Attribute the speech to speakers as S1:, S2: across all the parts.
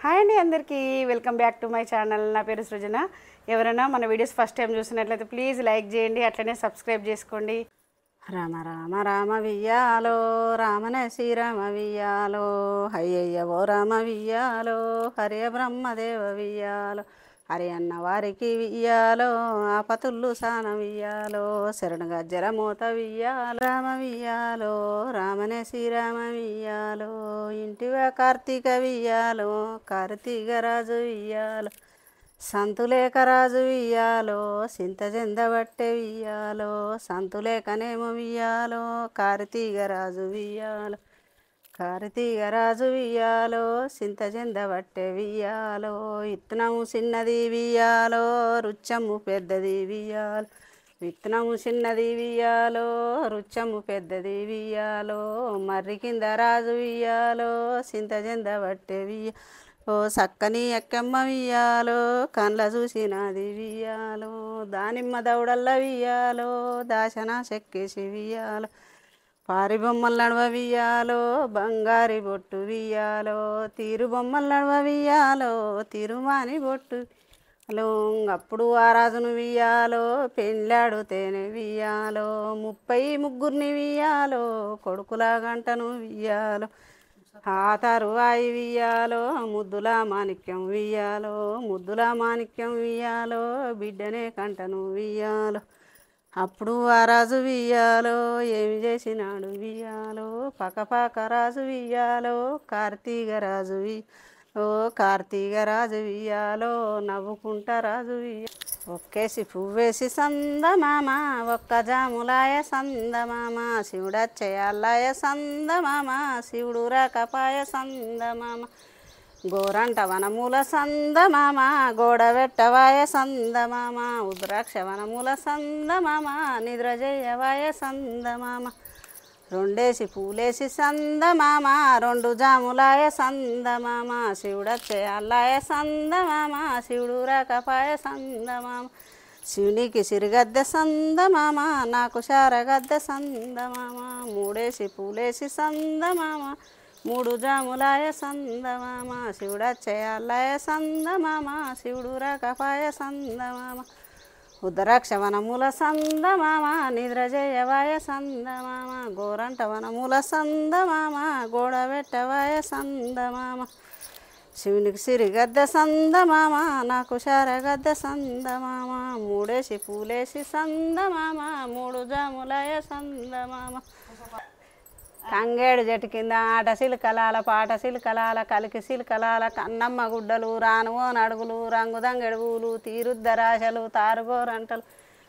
S1: Hi అండి అందరికీ welcome back to my channel. నా పేరు సృజన. ఎవరైనా మన వీడియోస్ ఫస్ట్ టైం చూసినట్లయితే ప్లీజ్ లైక్ చేయండి, అట్లనే సబ్స్క్రైబ్ చేసుకోండి. రామ రామ రామ వియ్యాలో రామనే శ్రీరామ వియ్యాలో హయ్యయ్యవో రామ వియ్యాలో హరే బ్రహ్మదేవ వియ్యాలో హరి అన్న వారికి వియ్యాలో ఆపతుళ్ళు సాన వియ్యాలో శరణు గజ్జల మూత వియ్యాలో రామ వియ్యాలో రామనే శ్రీరామ వియ్యాలో ఇంటివా కార్తీక వియ్యాలో కార్తీక రాజు వియ్యాలో సంతులేఖరాజు వియ్యాలో సింతజెందబట్టె వియ్యాలో సంతులేఖనేమో వియ్యాలో కార్తీకరాజు వియ్యాలో కార్తీకరాజు వియ్యాలో సింతజెందబట్టె వియ్యాలో విత్తనము చిన్నది వియ్యాలో రుచ్చము పెద్దది వియ్యాలో విత్తనము చిన్నది వియ్యాలో రుచ్చము పెద్దది వియ్యాలో మర్రి కింద రాజు వియ్యాలో సింతజెందబట్టె వియ్యాలో ఓ సక్కని ఎక్కమ్మ వియ్యాలో కండ్ల చూసినది వియ్యాలో దానిమ్మ దౌడల్ల వియ్యాలో దాశన చెక్కేసి వియ్యాలో పారి బొమ్మలు నడవ వియ్యాలో బంగారి బొట్టు వియ్యాలో తీరు బొమ్మలు నడవ వియ్యాలో తిరుమాని బొట్టు హలో అప్పుడు ఆ రాజును వియ్యాలో పెళ్ళాడుతేనే వియ్యాలో 33 వియ్యాలో కొడుకుల గంటను వియ్యాలో ఆ తరువాయి వియ్యాలో ముద్దుల మాణిక్యం వియ్యాలో ముద్దుల మాణిక్యం వియ్యాలో బిడ్డనే కంటను వియ్యాలో అప్పుడు ఆ రాజు వియ్యాలో ఏమి చేసినాడు వియ్యాలో పక్కపక్క రాజు వియ్యాలో కార్తీక రాజు ఓ కార్తీక రాజు వియ్యాలో నవ్వుకుంటా రాజు వియ్యాలో ఒక్కేసి పువ్వేసి సందమామ ఒక్క జాములాయ సందమామ శివుడచ్చయాలాయ సందమామ శివుడు రాకపాయ సందమామ గోరంట వనమూల సందమామ గోడవెట్టవాయ సందమామ ఉద్రాక్ష వనమూల సందమామ నిద్రజయ్యవాయ సందమామ రెండేసి పూలేసి సందమామ 2 జాములాయ సందమామ శివుడచ్చే అల్లాయ సందమామ శివుడు రాకపాయ సందమామ శివునికి సిరిగద్దె సందమామ నాకు శారగద్దె సందమామ 3 పూలేసి సందమామ 3 జాములాయ సందమామ శివుడచ్చే అల్లాయ సందమామ శివుడు రాకపాయ సందమామ ఉద్రాక్ష వనమూల సందమామ నిద్రజయవాయ సందమామ గోరంట వనమూల సందమామ గోడవెట్టవాయ సందమామ శివునికి సిరిగద్దె సందమామ నాకు శారగద్దె సందమామ 3 పూలేసి సందమామ 3 జాములాయ సందమామ తంగేడు చెట్టు కింద ఆట సిలకలాల పాట సిలకలాల కలికి సిలకలాల కన్నమ్మ గుడ్డలు రానువో నడుగులు రంగు దంగెడుగులు తీరుద్దరాశలు తారుగోరంటలు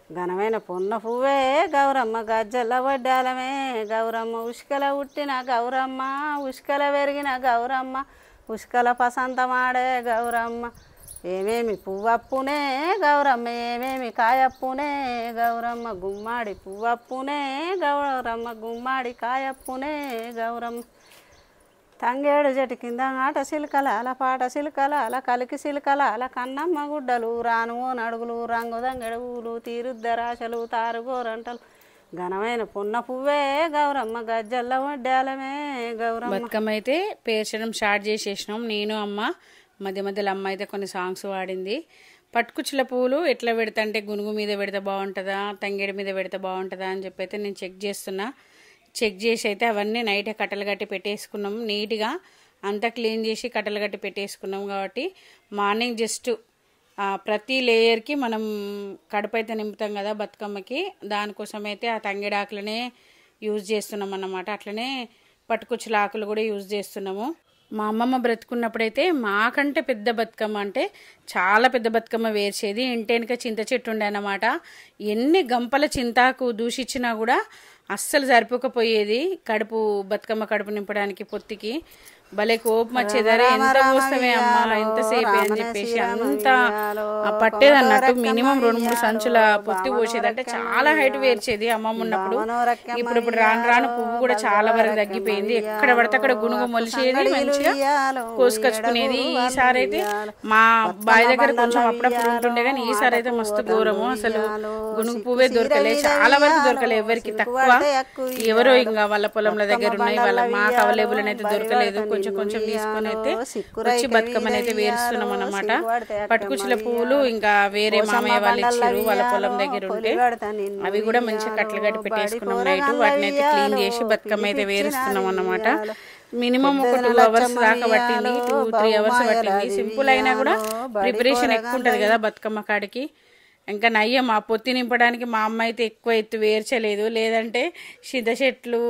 S1: ఘనమైన పొన్న పువ్వే గౌరమ్మ గజ్జల వడ్డాలమే గౌరమ్మ ఉష్కల ఉట్టిన గౌరమ్మ ఉష్కల పెరిగిన గౌరమ్మ ఉష్కల పసంతమాడే గౌరమ్మ ఏమేమి పువ్వప్పునే గౌరమ్మ ఏమేమి కాయప్పునే గౌరమ్మ గుమ్మాడి పువ్వప్పునే గౌరమ్మ గుమ్మాడి కాయప్పునే గౌరమ్మ తంగేడు చెట్టు కింద ఆట సిలకలాల పాట సిలకలాల కలికి సిలకలాల కన్నమ్మ గుడ్డలు రానువో నడుగులు రంగు దంగెడుగులు తీరుద్దరాశలు తారుగోరంటలు ఘనమైన పొన్న పువ్వే గౌరమ్మ గజ్జల్ల వడ్డాలమే గౌరమ్మ.
S2: బతుకమ్మ అయితే పేర్చడం స్టార్ట్ చేసేసినాం. నేను అమ్మ మధ్య మధ్యలో అమ్మ అయితే కొన్ని సాంగ్స్ పాడింది. పట్టుకుచ్చుల పూలు ఎట్లా పెడతా అంటే గునుగు మీద పెడితే బాగుంటుందా తంగేడు మీద పెడితే బాగుంటుందా అని చెప్పి అయితే నేను చెక్ చేస్తున్నా. చెక్ చేసి అయితే అవన్నీ నైటే కట్టలు కట్టి పెట్టేసుకున్నాం. నీట్గా అంతా క్లీన్ చేసి కట్టలు కట్టి పెట్టేసుకున్నాం. కాబట్టి మార్నింగ్ జస్ట్ ప్రతి లేయర్కి మనం కడుపు అయితే నింపుతాం కదా బతుకమ్మకి, దానికోసం అయితే ఆ తంగేడాకులనే యూజ్ చేస్తున్నాం అన్నమాట. అట్లనే పట్టుకుచ్చుల ఆకులు కూడా యూజ్ చేస్తున్నాము. మా అమ్మమ్మ బ్రతుకున్నప్పుడైతే మాకంటే పెద్ద బతుకమ్మ అంటే చాలా పెద్ద బతుకమ్మ వేర్చేది. ఇంటెనక చింత చెట్టు ఉండే అన్నమాట. ఎన్ని గంపల చింతాకు దూషించినా కూడా అస్సలు సరిపోకపోయేది కడుపు బతుకమ్మ కడుపు నింపడానికి. పొత్తికి భలే కోపం వచ్చేదారే, ఎంత పోస్తామే అమ్మ ఎంతసేపు అని చెప్పేసి అంత పట్టేది అన్నట్టు. మినిమం 2-3 సంచుల పొత్తి పోసేది. అంటే చాలా హైట్ వేర్చేది అమ్మమ్మ ఉన్నప్పుడు. ఇప్పుడు రాను రాను పువ్వు కూడా చాలా వరకు తగ్గిపోయింది. ఎక్కడ పడితే అక్కడ గునుగు మొలిసేది, మంచిగా కోసుకొచ్చుకునేది. ఈసారి అయితే మా బావి దగ్గర కొంచెం అప్పుడప్పుడు ఉంటుండే కానీ ఈసారి అయితే మస్తు ఘోరము. అసలు గునుగు పువ్వే దొరకలే, చాలా వరకు దొరకలే, ఎవరికి తక్కువ. ఎవరో ఇంకా వాళ్ళ పొలంల దగ్గర ఉన్నాయి, వాళ్ళ మాకు అవైలబుల్ అయితే దొరకలేదు. కొంచెం కొంచెం తీసుకొని అయితే వచ్చి బతుకమ్మని అయితే వేరుస్తున్నాం అన్నమాట. పట్టుకుచ్చుల పువ్వులు ఇంకా వేరే మామయ్య వాళ్ళు ఇచ్చారు వాళ్ళ పొలం దగ్గర ఉంటే అవి కూడా మంచిగా కట్టలు కట్టి పెట్టేసుకున్నాం నైట్. వాటిని అయితే క్లీన్ చేసి బతుకమ్మ అయితే వేరుస్తున్నాం అన్నమాట. మినిమం ఒక 2 hours దాకా పట్టింది, 2-3 hours పట్టింది. సింపుల్ అయినా కూడా ప్రిపరేషన్ ఎక్కువ ఉంటుంది కదా బతుకమ్మ కాడికి. ఇంకా నయ్యం ఆ పొత్తి నింపడానికి మా అమ్మ అయితే ఎక్కువ ఎత్తు వేర్చలేదు, లేదంటే చింత చెట్లు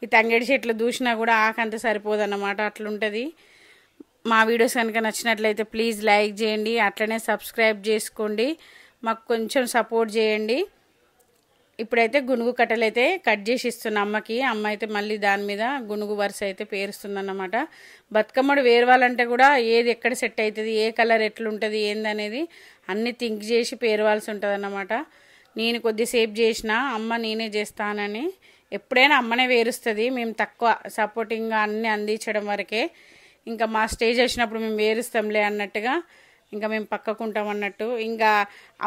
S2: ఈ తంగేడి చెట్లు దూసినా కూడా ఆకంత సరిపోదన్నమాట. అట్లుంటుంది. మా వీడియోస్ కనుక నచ్చినట్లయితే ప్లీజ్ లైక్ చేయండి, అట్లనే సబ్స్క్రైబ్ చేసుకోండి, మాకు కొంచెం సపోర్ట్ చేయండి. ఇప్పుడైతే గునుగు కట్టలు అయితే కట్ చేసి ఇస్తున్నా అమ్మకి. అమ్మ అయితే మళ్ళీ దాని మీద గునుగు వరుస అయితే పేరుస్తుందన్నమాట. బతుకమ్మడు వేరవాలంటే కూడా ఏది ఎక్కడ సెట్ అవుతుంది, ఏ కలర్ ఎట్లుంటుంది ఏందనేది అన్నీ థింక్ చేసి పేరవాల్సి ఉంటుంది అన్నమాట. నేను కొద్దిసేపు చేసిన అమ్మ నేనే చేస్తానని. ఎప్పుడైనా అమ్మనే వేరుస్తుంది, మేము తక్కువ సపోర్టింగ్గా అన్నీ అందించడం వరకే. ఇంకా మా స్టేజ్ వచ్చినప్పుడు మేము వేరుస్తాంలే అన్నట్టుగా ఇంకా మేము పక్కకుంటాం అన్నట్టు. ఇంకా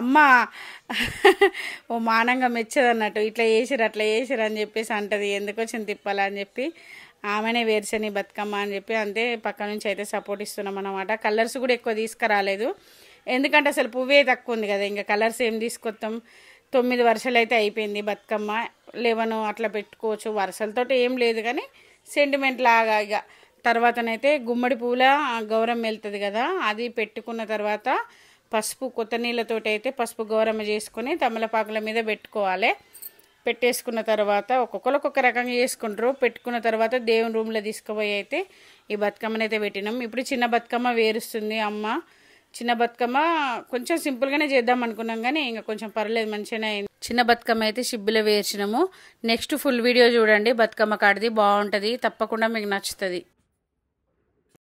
S2: అమ్మ ఓ మానంగా మెచ్చదన్నట్టు, ఇట్లా చేసిరు అట్లా చేసిరు అని చెప్పేసి అంటది, ఎందుకు వచ్చింది తిప్పాలని చెప్పి. ఆమెనే వేరుసని బతుకమ్మ అని చెప్పి అంతే పక్క నుంచి అయితే సపోర్ట్ ఇస్తున్నాం అన్నమాట. కలర్స్ కూడా ఎక్కువ తీసుకురాలేదు, ఎందుకంటే అసలు పువ్వే తక్కువ ఉంది కదా. ఇంకా కలర్స్ ఏం తీసుకొస్తాం. 9 వరుసలు అయితే అయిపోయింది బతుకమ్మ. 11 అట్లా పెట్టుకోవచ్చు, వరుసలతో ఏం లేదు కానీ సెంటిమెంట్ లాగా. ఇక తర్వాతనైతే గుమ్మడి పూల గౌరమ్మ వెళ్తుంది కదా, అది పెట్టుకున్న తర్వాత పసుపు కొత్త నీళ్ళతోటి అయితే పసుపు గౌరమ్మ చేసుకొని తమలపాకుల మీద పెట్టుకోవాలి. పెట్టేసుకున్న తర్వాత ఒక్కొక్కరు ఒక్కొక్క రకంగా చేసుకుంటారు. పెట్టుకున్న తర్వాత దేవుని రూమ్లో తీసుకుపోయి అయితే ఈ బతుకమ్మని అయితే పెట్టినాం. ఇప్పుడు చిన్న బతుకమ్మ వేరుస్తుంది అమ్మ. చిన్న బతుకమ్మ కొంచెం సింపుల్గానే చేద్దాం అనుకున్నాం కానీ ఇంకా కొంచెం పర్లేదు, మంచిగానే అయింది. చిన్న బతుకమ్మ అయితే షిబ్బిలో వేర్చినాము. నెక్స్ట్ ఫుల్ వీడియో చూడండి, బతుకమ్మ కాడిది బాగుంటుంది, తప్పకుండా మీకు నచ్చుతుంది.